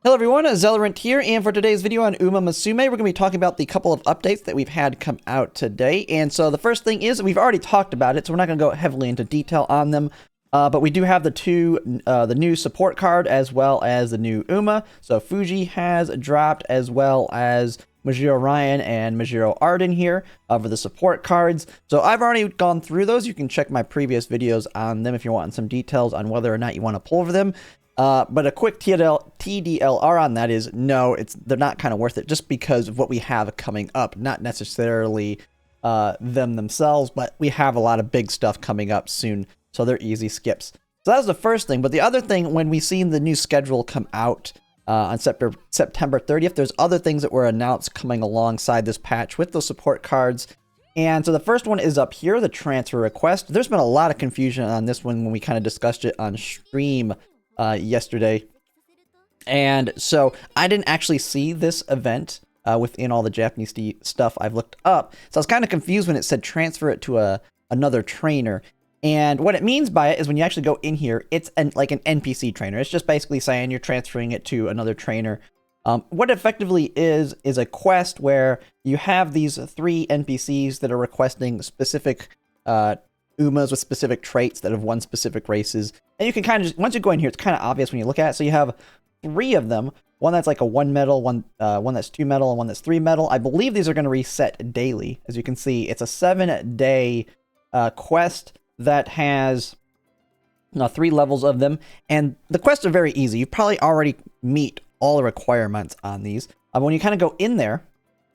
Hello everyone, Zellerant here, and for today's video on Umamusume, we're going to be talking about the couple of updates that we've had come out today. And so the first thing is, we've already talked about it, so we're not going to go heavily into detail on them. But we do have the new support card as well as the new Uma. So Fuji has dropped, as well as Majiro Ryan and Majiro Arden here for the support cards. So I've already gone through those. You can check my previous videos on them if you want some details on whether or not you want to pull over them. But a quick TDLR on that is, no, they're not kind of worth it just because of what we have coming up. Not necessarily them themselves, but we have a lot of big stuff coming up soon, so they're easy skips. So that was the first thing. But the other thing, when we seen the new schedule come out on September 30th, there's other things that were announced coming alongside this patch with those support cards. And so the first one is up here, the transfer request. There's been a lot of confusion on this one when we kind of discussed it on stream yesterday, and so I didn't actually see this event within all the Japanese stuff I've looked up, so I was kind of confused when it said transfer it to another trainer. And what it means by it is when you actually go in here, it's like an NPC trainer. It's just basically saying you're transferring it to another trainer. What it effectively is a quest where you have these 3 NPCs that are requesting specific Umas with specific traits that have won specific races. And you can kind of just, once you go in here, it's kind of obvious when you look at it. So you have 3 of them. One that's like a 1 medal, one that's 2 medal, and one that's 3 medal. I believe these are going to reset daily. As you can see, it's a 7-day quest that has 3 levels of them. And the quests are very easy. You probably already meet all the requirements on these. When you kind of go in there,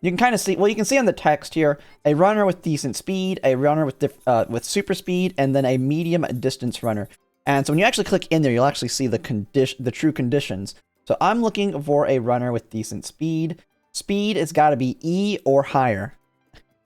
you can kind of see, well, you can see on the text here, a runner with decent speed, a runner with super speed, and then a medium distance runner. And so when you actually click in there, you'll actually see the true conditions. So I'm looking for a runner with decent speed. Speed has got to be E or higher.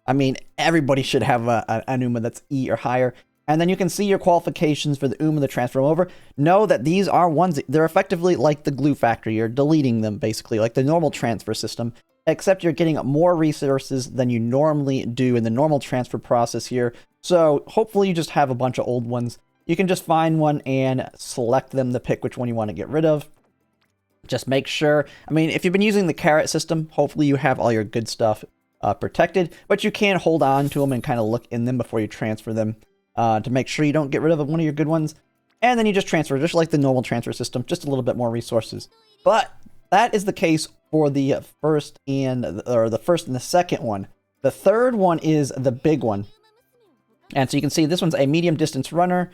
I mean, everybody should have an Uma that's E or higher. And then you can see your qualifications for the Uma to transfer them over. Know that these are ones, they're effectively like the glue factory. You're deleting them, basically, like the normal transfer system. Except you're getting more resources than you normally do in the normal transfer process here. So hopefully you just have a bunch of old ones. You can just find one and select them to pick which one you want to get rid of. Just make sure, I mean, if you've been using the carrot system, hopefully you have all your good stuff protected. But you can hold on to them and kind of look in them before you transfer them to make sure you don't get rid of one of your good ones. And then you just transfer, just like the normal transfer system, just a little bit more resources. But that is the case for the first and the second one. The third one is the big one. And so you can see this one's a medium distance runner.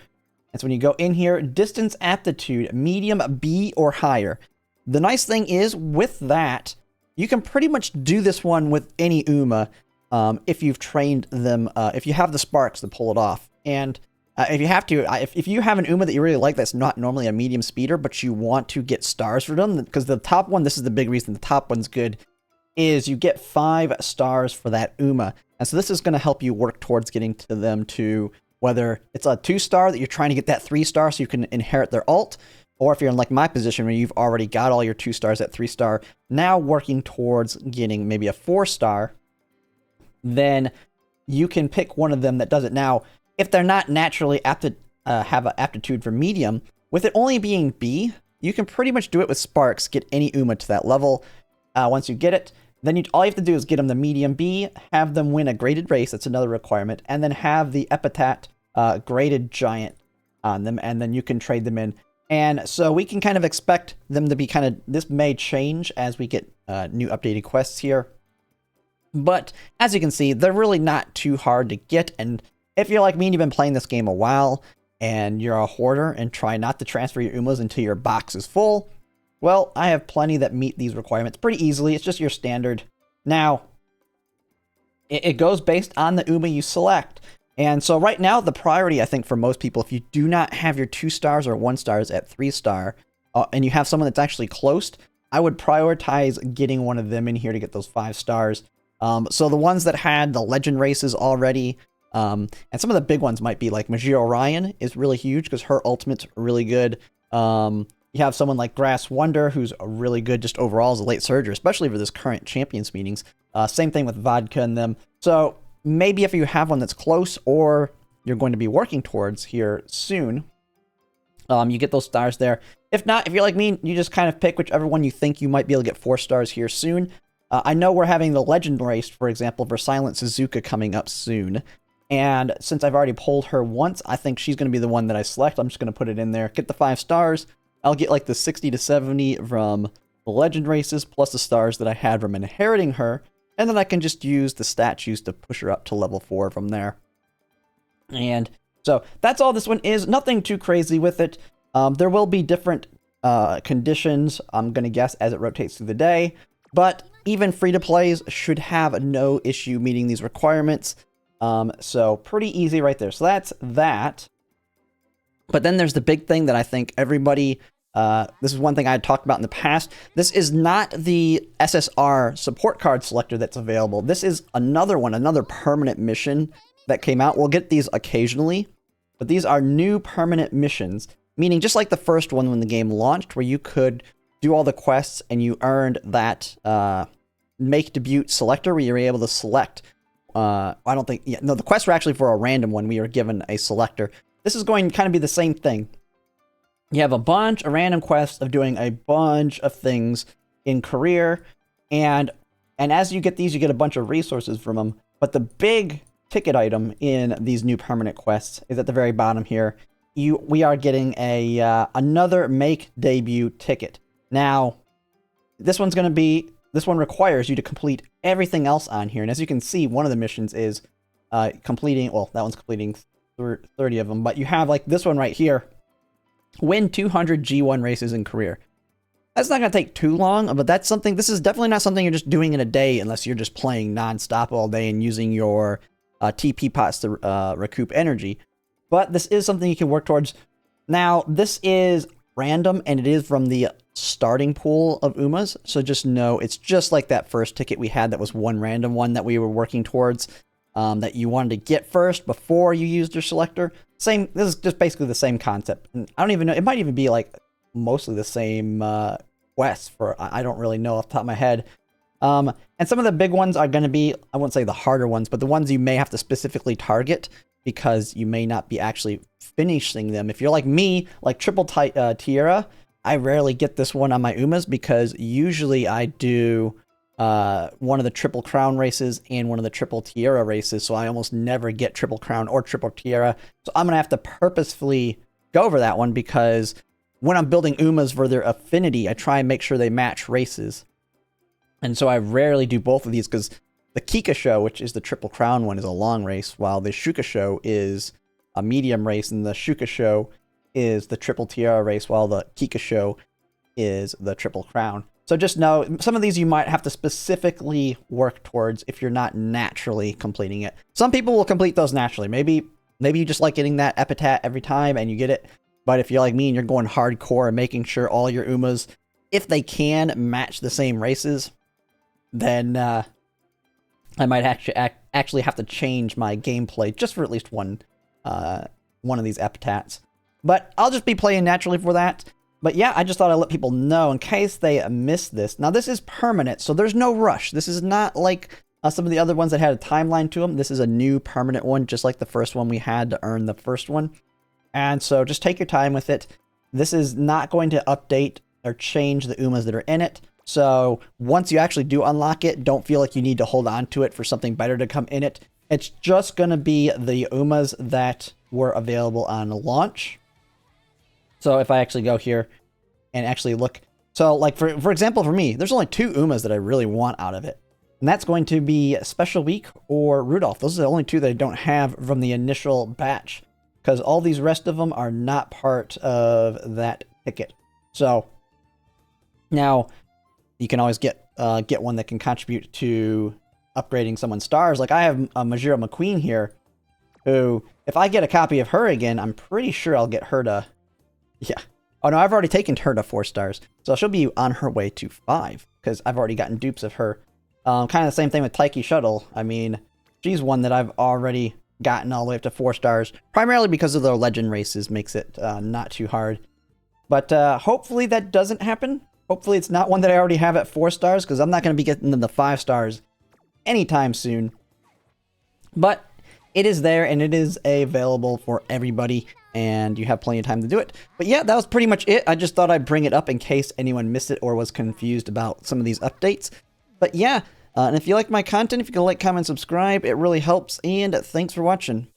And so when you go in here, distance aptitude, medium B or higher. The nice thing is with that, you can pretty much do this one with any Uma if you've trained them, if you have the sparks to pull it off. And if you have to, if you have an Uma that you really like that's not normally a medium speeder, but you want to get stars for them, because the top one, this is the big reason the top one's good, is you get 5 stars for that Uma. And so this is going to help you work towards getting to them to whether it's a 2-star that you're trying to get that 3-star so you can inherit their ult, or if you're in like my position where you've already got all your 2 stars at 3-star, now working towards getting maybe a 4-star, then you can pick one of them that does it. Now, if they're not naturally have an aptitude for medium, with it only being B, you can pretty much do it with sparks, get any Uma to that level. Once you get it, then all you have to do is get them the medium B, have them win a graded race, that's another requirement, and then have the epithet graded giant on them, and then you can trade them in. And so we can kind of expect them to be this may change as we get new updated quests here. But as you can see, they're really not too hard to get, and if you're like me and you've been playing this game a while, and you're a hoarder and try not to transfer your Umas until your box is full, well, I have plenty that meet these requirements pretty easily. It's just your standard. Now, it goes based on the Uma you select. And so right now, the priority, I think, for most people, if you do not have your 2 stars or 1 stars at 3-star, and you have someone that's actually close, I would prioritize getting one of them in here to get those 5 stars. So the ones that had the legend races already, and some of the big ones might be like Majiro Ryan is really huge because her ultimate's really good. You have someone like Grass Wonder who's really good just overall as a late surger, especially for this current champions meetings. Same thing with Vodka and them. So maybe if you have one that's close or you're going to be working towards here soon, you get those stars there. If not, if you're like me, you just kind of pick whichever one you think you might be able to get 4 stars here soon. I know we're having the Legend race, for example, for Silent Suzuka coming up soon. And since I've already pulled her once, I think she's going to be the one that I select. I'm just going to put it in there, get the 5 stars. I'll get like the 60 to 70 from the Legend races, plus the stars that I had from inheriting her. And then I can just use the statues to push her up to level 4 from there. And so that's all this one is. Nothing too crazy with it. There will be different conditions, I'm going to guess, as it rotates through the day. But even free-to-plays should have no issue meeting these requirements. So pretty easy right there. So that's that. But then there's the big thing that I think everybody... this is one thing I had talked about in the past. This is not the SSR support card selector that's available. This is another one, another permanent mission that came out. We'll get these occasionally, but these are new permanent missions, meaning just like the first one when the game launched, where you could do all the quests and you earned that make debut selector where you're able to select. I don't think, yeah, no, the quests were actually for a random one. We were given a selector. This is going to kind of be the same thing. You have a bunch of random quests of doing a bunch of things in career, and as you get these, you get a bunch of resources from them. But the big ticket item in these new permanent quests is at the very bottom here. We are getting a another make debut ticket. Now, this one requires you to complete everything else on here, and as you can see, one of the missions is completing. Well, that one's completing 30 of them, but you have like this one right here. Win 200 G1 races in career. That's not going to take too long, but that's something, this is definitely not something you're just doing in a day unless you're just playing non-stop all day and using your TP pots to recoup energy. But this is something you can work towards. Now, this is random, and it is from the starting pool of Umas, so just know it's just like that first ticket we had that was one random one that we were working towards, that you wanted to get first before you used your selector. This is just basically the same concept. And I don't even know, it might even be like mostly the same quest for, I don't really know off the top of my head. And some of the big ones are going to be, I won't say the harder ones, but the ones you may have to specifically target because you may not be actually finishing them. If you're like me, like Triple Tiara, I rarely get this one on my Umas because usually I do one of the Triple Crown races and one of the Triple Tiara races, so I almost never get Triple Crown or Triple Tiara. So I'm going to have to purposefully go over that one because when I'm building Umas for their affinity, I try and make sure they match races. And so I rarely do both of these because the Kika Show, which is the Triple Crown one, is a long race, while the Shuka Show is a medium race, and the Shuka Show is the Triple Tiara race, while the Kika Show is the Triple Crown. So just know, some of these you might have to specifically work towards if you're not naturally completing it. Some people will complete those naturally. Maybe you just like getting that epitaph every time and you get it. But if you're like me and you're going hardcore and making sure all your Umas, if they can, match the same races, then I might actually have to change my gameplay just for at least one of these epitaphs. But I'll just be playing naturally for that. But yeah, I just thought I'd let people know in case they missed this. Now, this is permanent, so there's no rush. This is not like some of the other ones that had a timeline to them. This is a new permanent one, just like the first one we had to earn the first one. And so just take your time with it. This is not going to update or change the Umas that are in it. So once you actually do unlock it, don't feel like you need to hold on to it for something better to come in it. It's just going to be the Umas that were available on launch. So if I actually go here and actually look, so like for example, for me, there's only 2 Umas that I really want out of it. And that's going to be Special Week or Rudolph. Those are the only 2 that I don't have from the initial batch, because all these rest of them are not part of that ticket. So now you can always get one that can contribute to upgrading someone's stars. Like I have a Majira McQueen here, who, if I get a copy of her again, I'm pretty sure I'll get her to... Yeah. Oh, no, I've already taken her to 4 stars. So she'll be on her way to 5, because I've already gotten dupes of her. Kind of the same thing with Taiki Shuttle. I mean, she's one that I've already gotten all the way up to 4 stars, primarily because of their legend races makes it not too hard. But hopefully that doesn't happen. Hopefully it's not one that I already have at 4 stars, because I'm not going to be getting them to 5 stars anytime soon. But it is there, and it is available for everybody. and you have plenty of time to do it. But yeah, that was pretty much it. I just thought I'd bring it up in case anyone missed it or was confused about some of these updates. But yeah, and if you like my content, if you can like, comment, subscribe, it really helps, and thanks for watching.